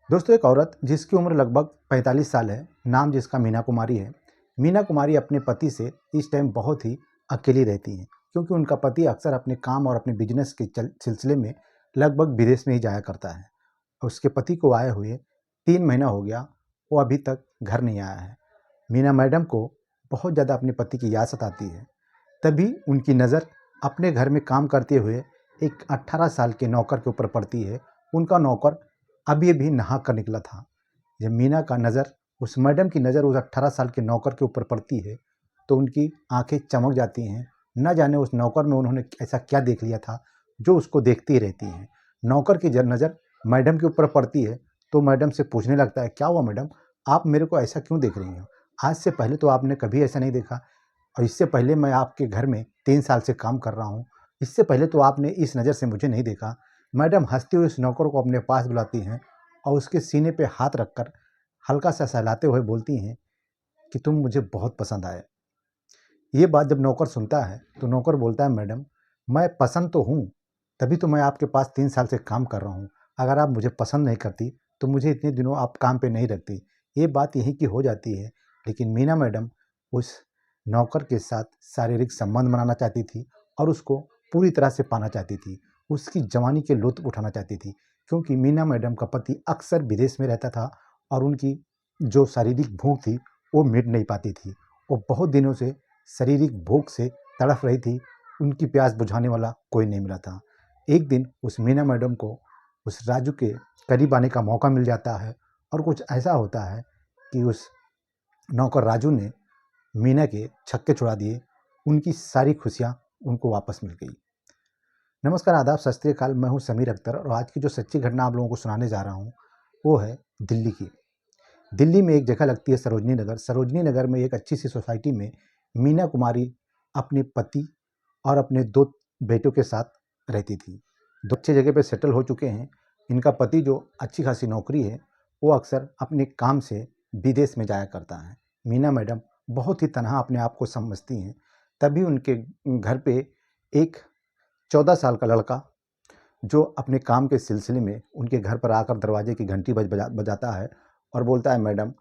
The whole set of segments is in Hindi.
दोस्तों, एक औरत जिसकी उम्र लगभग 45 साल है, नाम जिसका मीना कुमारी है। मीना कुमारी अपने पति से इस टाइम बहुत ही अकेली रहती हैं, क्योंकि उनका पति अक्सर अपने काम और अपने बिजनेस के सिलसिले में लगभग विदेश में ही जाया करता है। उसके पति को आए हुए 3 महीना हो गया, वो अभी तक घर नहीं आया है। मीना मैडम को बहुत ज़्यादा अपने पति की याद सताती है। तभी उनकी नज़र अपने घर में काम करते हुए एक 18 साल के नौकर के ऊपर पड़ती है। उनका नौकर अभी अभी नहा कर निकला था। जब मीना का नज़र उस मैडम की नज़र उस 18 साल के नौकर के ऊपर पड़ती है, तो उनकी आंखें चमक जाती हैं। न जाने उस नौकर में उन्होंने ऐसा क्या देख लिया था जो उसको देखती ही रहती हैं। नौकर की जब नज़र मैडम के ऊपर पड़ती है, तो मैडम से पूछने लगता है, क्या हुआ मैडम, आप मेरे को ऐसा क्यों देख रही हो? आज से पहले तो आपने कभी ऐसा नहीं देखा, और इससे पहले मैं आपके घर में 3 साल से काम कर रहा हूँ। इससे पहले तो आपने इस नज़र से मुझे नहीं देखा। मैडम हंसते हुए उस नौकर को अपने पास बुलाती हैं और उसके सीने पे हाथ रखकर हल्का सा सहलाते हुए बोलती हैं कि तुम मुझे बहुत पसंद आए। ये बात जब नौकर सुनता है, तो नौकर बोलता है, मैडम मैं पसंद तो हूँ, तभी तो मैं आपके पास 3 साल से काम कर रहा हूँ। अगर आप मुझे पसंद नहीं करती तो मुझे इतने दिनों आप काम पे नहीं रखती। ये बात यहीं की हो जाती है। लेकिन मीना मैडम उस नौकर के साथ शारीरिक संबंध बनाना चाहती थी और उसको पूरी तरह से पाना चाहती थी। उसकी जवानी के लुत्फ उठाना चाहती थी, क्योंकि मीना मैडम का पति अक्सर विदेश में रहता था और उनकी जो शारीरिक भूख थी वो मिट नहीं पाती थी। वो बहुत दिनों से शारीरिक भूख से तड़फ रही थी। उनकी प्यास बुझाने वाला कोई नहीं मिला था। एक दिन उस मीना मैडम को उस राजू के करीब आने का मौका मिल जाता है, और कुछ ऐसा होता है कि उस नौकर राजू ने मीना के छक्के छुड़ा दिए। उनकी सारी खुशियां उनको वापस मिल गई। नमस्कार, आदाब, सत श्री अकाल। मैं हूं समीर अख्तर, और आज की जो सच्ची घटना आप लोगों को सुनाने जा रहा हूं वो है दिल्ली की। दिल्ली में एक जगह लगती है सरोजनी नगर। सरोजनी नगर में एक अच्छी सी सोसाइटी में मीना कुमारी अपने पति और अपने 2 बेटों के साथ रहती थी। 2 अच्छी जगह पे सेटल हो चुके हैं। इनका पति जो अच्छी खासी नौकरी है, वो अक्सर अपने काम से विदेश में जाया करता है। मीना मैडम बहुत ही तनहा अपने आप को समझती हैं। तभी उनके घर पे एक 14 साल का लड़का, जो अपने काम के सिलसिले में उनके घर पर आकर दरवाजे की घंटी बजाता है और बोलता है, मैडम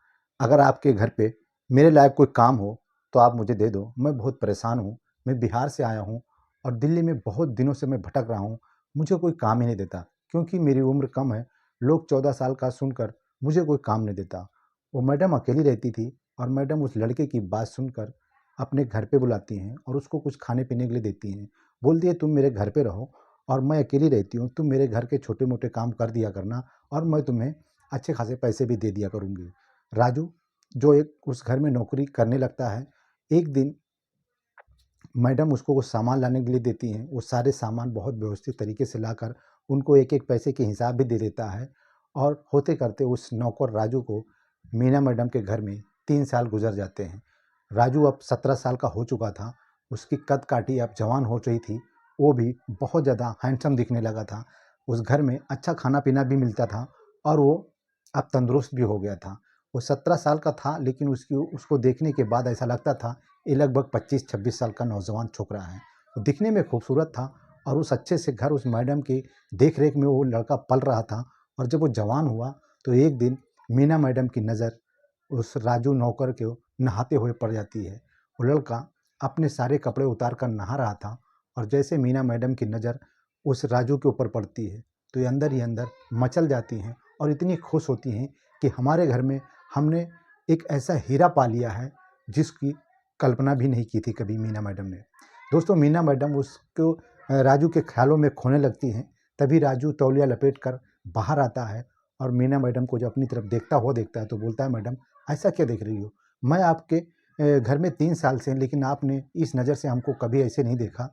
अगर आपके घर पे मेरे लायक कोई काम हो तो आप मुझे दे दो। मैं बहुत परेशान हूँ, मैं बिहार से आया हूँ और दिल्ली में बहुत दिनों से मैं भटक रहा हूँ। मुझे कोई काम ही नहीं देता, क्योंकि मेरी उम्र कम है। लोग 14 साल का सुनकर मुझे कोई काम नहीं देता। वो मैडम अकेली रहती थी, और मैडम उस लड़के की बात सुनकर अपने घर पे बुलाती हैं और उसको कुछ खाने पीने के लिए देती हैं। बोलती है, तुम मेरे घर पे रहो और मैं अकेली रहती हूँ, तुम मेरे घर के छोटे मोटे काम कर दिया करना और मैं तुम्हें अच्छे खासे पैसे भी दे दिया करूँगी। राजू, जो एक उस घर में नौकरी करने लगता है, एक दिन मैडम उसको कुछ सामान लाने के लिए देती हैं। वो सारे सामान बहुत व्यवस्थित तरीके से लाकर उनको एक एक पैसे के हिसाब भी दे देता है, और होते करते उस नौकर राजू को मीना मैडम के घर में 3 साल गुजर जाते हैं। राजू अब 17 साल का हो चुका था। उसकी कद काठी अब जवान हो रही थी। वो भी बहुत ज़्यादा हैंडसम दिखने लगा था। उस घर में अच्छा खाना पीना भी मिलता था, और वो अब तंदुरुस्त भी हो गया था। वो 17 साल का था, लेकिन उसको देखने के बाद ऐसा लगता था ये लगभग 25-26 साल का नौजवान छोकरा है। वो दिखने में खूबसूरत था, और उस अच्छे से घर उस मैडम की देख रेख में वो लड़का पल रहा था। और जब वो जवान हुआ, तो एक दिन मीना मैडम की नज़र उस राजू नौकर को नहाते हुए पड़ जाती है। वो लड़का अपने सारे कपड़े उतार कर नहा रहा था, और जैसे मीना मैडम की नज़र उस राजू के ऊपर पड़ती है, तो ये अंदर ही अंदर मचल जाती हैं और इतनी खुश होती हैं कि हमारे घर में हमने एक ऐसा हीरा पा लिया है जिसकी कल्पना भी नहीं की थी कभी मीना मैडम ने। दोस्तों, मीना मैडम उसको राजू के ख्यालों में खोने लगती हैं। तभी राजू तौलिया लपेट कर बाहर आता है, और मीना मैडम को जब अपनी तरफ देखता है, तो बोलता है, मैडम ऐसा क्या देख रही हो? मैं आपके घर में 3 साल से, लेकिन आपने इस नज़र से हमको कभी ऐसे नहीं देखा।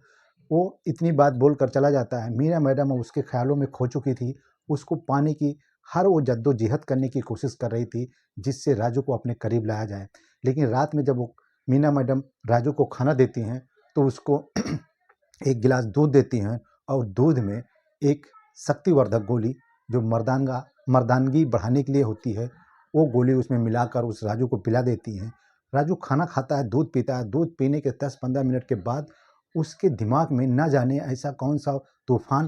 वो इतनी बात बोलकर चला जाता है। मीना मैडम उसके ख्यालों में खो चुकी थी। उसको पाने की हर वो जद्दोजहद करने की कोशिश कर रही थी, जिससे राजू को अपने करीब लाया जाए। लेकिन रात में जब वो मीना मैडम राजू को खाना देती हैं, तो उसको एक गिलास दूध देती हैं, और दूध में एक शक्तिवर्धक गोली, जो मर्दानगी बढ़ाने के लिए होती है, वो गोली उसमें मिलाकर उस राजू को पिला देती हैं। राजू खाना खाता है, दूध पीता है। दूध पीने के 10-15 मिनट के बाद उसके दिमाग में ना जाने ऐसा कौन सा तूफान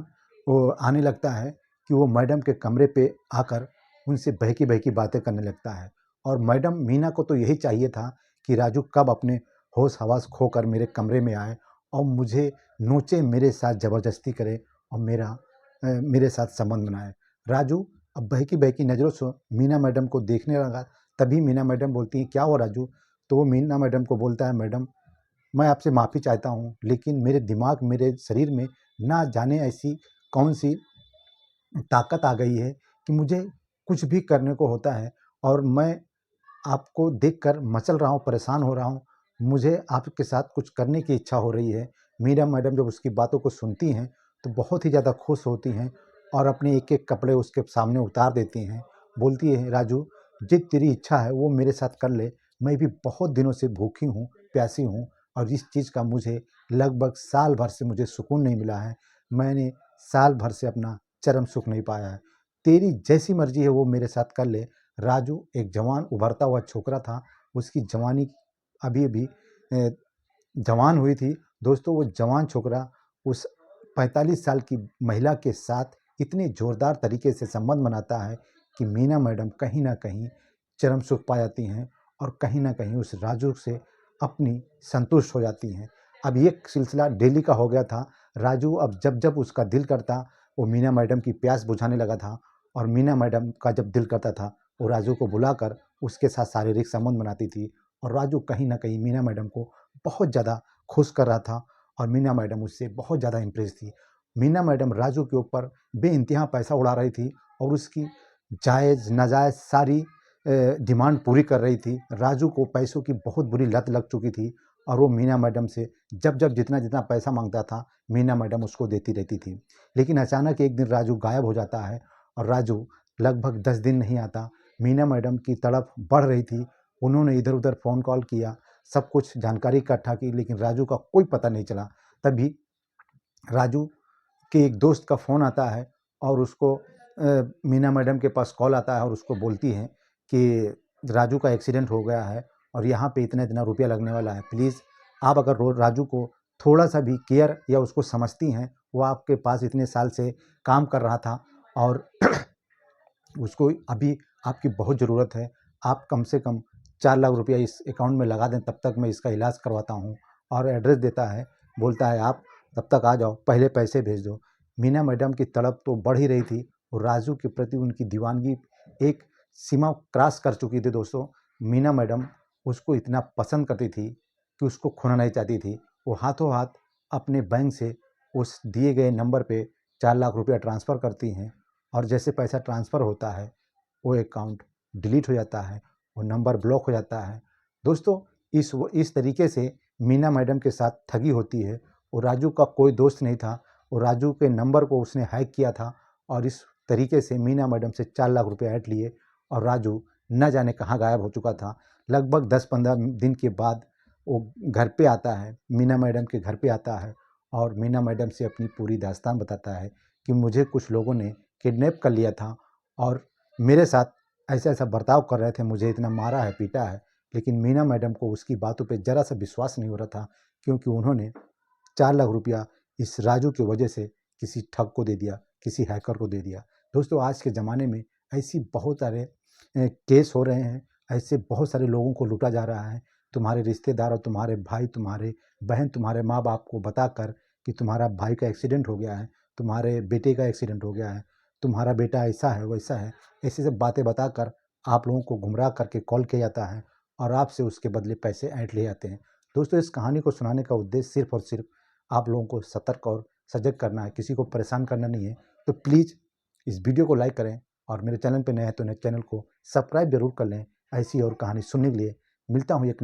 वो आने लगता है कि वो मैडम के कमरे पे आकर उनसे बहकी बहकी बातें करने लगता है। और मैडम मीना को तो यही चाहिए था कि राजू कब अपने होश हवास खोकर मेरे कमरे में आए और मुझे नोचे, मेरे साथ ज़बरदस्ती करे और मेरे साथ संबंध बनाए। राजू अब बहकी बहकी नज़रों से मीना मैडम को देखने लगा। तभी मीना मैडम बोलती हैं, क्या हुआ राजू? तो वो मीना मैडम को बोलता है, मैडम मैं आपसे माफ़ी चाहता हूँ, लेकिन मेरे दिमाग, मेरे शरीर में ना जाने ऐसी कौन सी ताकत आ गई है कि मुझे कुछ भी करने को होता है और मैं आपको देखकर मचल रहा हूँ, परेशान हो रहा हूँ। मुझे आपके साथ कुछ करने की इच्छा हो रही है। मीरा मैडम जब उसकी बातों को सुनती हैं तो बहुत ही ज़्यादा खुश होती हैं और अपने एक-एक कपड़े उसके सामने उतार देती हैं। बोलती है, राजू जो तेरी इच्छा है वो मेरे साथ कर ले। मैं भी बहुत दिनों से भूखी हूँ, प्यासी हूँ और इस चीज़ का मुझे लगभग साल भर से मुझे सुकून नहीं मिला है। मैंने साल भर से अपना चरम सुख नहीं पाया है। तेरी जैसी मर्ज़ी है वो मेरे साथ कर ले। राजू एक जवान उभरता हुआ छोकरा था। उसकी जवानी अभी-अभी जवान हुई थी। दोस्तों वो जवान छोकरा उस 45 साल की महिला के साथ इतने ज़ोरदार तरीके से संबंध बनाता है कि मीना मैडम कहीं न कहीं चरम सुख पा जाती हैं और कहीं न कहीं उस राजू से अपनी संतुष्ट हो जाती हैं। अब ये सिलसिला डेली का हो गया था। राजू अब जब-जब उसका दिल करता, वो मीना मैडम की प्यास बुझाने लगा था और मीना मैडम का जब दिल करता था, वो राजू को बुलाकर उसके साथ शारीरिक संबंध बनाती थी और राजू कहीं न कहीं मीना मैडम को बहुत ज़्यादा खुश कर रहा था और मीना मैडम उससे बहुत ज़्यादा इम्प्रेस थी। मीना मैडम राजू के ऊपर बेइंतहा पैसा उड़ा रही थी और उसकी जायज़, नाजायज़ सारी डिमांड पूरी कर रही थी। राजू को पैसों की बहुत बुरी लत लग चुकी थी और वो मीना मैडम से जब-जब, जितना-जितना पैसा माँगता था, मीना मैडम उसको देती रहती थी। लेकिन अचानक एक दिन राजू गायब हो जाता है और राजू लगभग 10 दिन नहीं आता। मीना मैडम की तड़प बढ़ रही थी। उन्होंने इधर-उधर फ़ोन कॉल किया, सब कुछ जानकारी इकट्ठा की, लेकिन राजू का कोई पता नहीं चला। तभी राजू के एक दोस्त का फ़ोन आता है और उसको मीना मैडम के पास कॉल आता है और उसको बोलती हैं कि राजू का एक्सीडेंट हो गया है और यहाँ पे इतना-इतना रुपया लगने वाला है। प्लीज़ आप अगर रो राजू को थोड़ा-सा भी केयर या उसको समझती हैं, वो आपके पास इतने साल से काम कर रहा था और उसको अभी आपकी बहुत ज़रूरत है। आप कम से कम 4 लाख रुपया इस अकाउंट में लगा दें, तब तक मैं इसका इलाज करवाता हूँ। और एड्रेस देता है, बोलता है आप तब तक आ जाओ, पहले पैसे भेज दो। मीना मैडम की तड़प तो बढ़ ही रही थी और राजू के प्रति उनकी दीवानगी एक सीमा क्रॉस कर चुकी थी दोस्तों। मीना मैडम उसको इतना पसंद करती थी कि उसको खोना नहीं चाहती थी। वो हाथों हाथ अपने बैंक से उस दिए गए नंबर पे 4 लाख रुपया ट्रांसफ़र करती हैं और जैसे पैसा ट्रांसफ़र होता है, वो अकाउंट डिलीट हो जाता है, वो नंबर ब्लॉक हो जाता है। दोस्तों इस तरीके से मीना मैडम के साथ ठगी होती है। वो राजू का कोई दोस्त नहीं था, वो राजू के नंबर को उसने हैक किया था और इस तरीके से मीना मैडम से 4 लाख रुपए ऐंठ लिए और राजू न जाने कहाँ गायब हो चुका था। लगभग 10-15 दिन के बाद वो घर पे आता है, मीना मैडम के घर पे आता है और मीना मैडम से अपनी पूरी दास्तान बताता है कि मुझे कुछ लोगों ने किडनैप कर लिया था और मेरे साथ ऐसा-ऐसा बर्ताव कर रहे थे, मुझे इतना मारा है, पीटा है। लेकिन मीना मैडम को उसकी बातों पे ज़रा-सा विश्वास नहीं हो रहा था क्योंकि उन्होंने 4 लाख रुपया इस राजू की वजह से किसी ठग को दे दिया, किसी हैकर को दे दिया। दोस्तों आज के ज़माने में ऐसी बहुत सारे केस हो रहे हैं, ऐसे बहुत सारे लोगों को लूटा जा रहा है। तुम्हारे रिश्तेदार और तुम्हारे भाई, तुम्हारे बहन, तुम्हारे माँ-बाप को बताकर कि तुम्हारा भाई का एक्सीडेंट हो गया है, तुम्हारे बेटे का एक्सीडेंट हो गया है, तुम्हारा बेटा ऐसा है, वैसा है। ऐसी सब बातें बताकर आप लोगों को गुमराह करके कॉल किया जाता है और आपसे उसके बदले पैसे ऐंठ लिए जाते हैं। दोस्तों इस कहानी को सुनाने का उद्देश्य सिर्फ़ और सिर्फ़ आप लोगों को सतर्क और सजग करना है, किसी को परेशान करना नहीं है। तो प्लीज़ इस वीडियो को लाइक करें और मेरे चैनल पे नए हैं तो मेरे चैनल को सब्सक्राइब ज़रूर कर लें। ऐसी और कहानी सुनने के लिए मिलता हूँ एक नई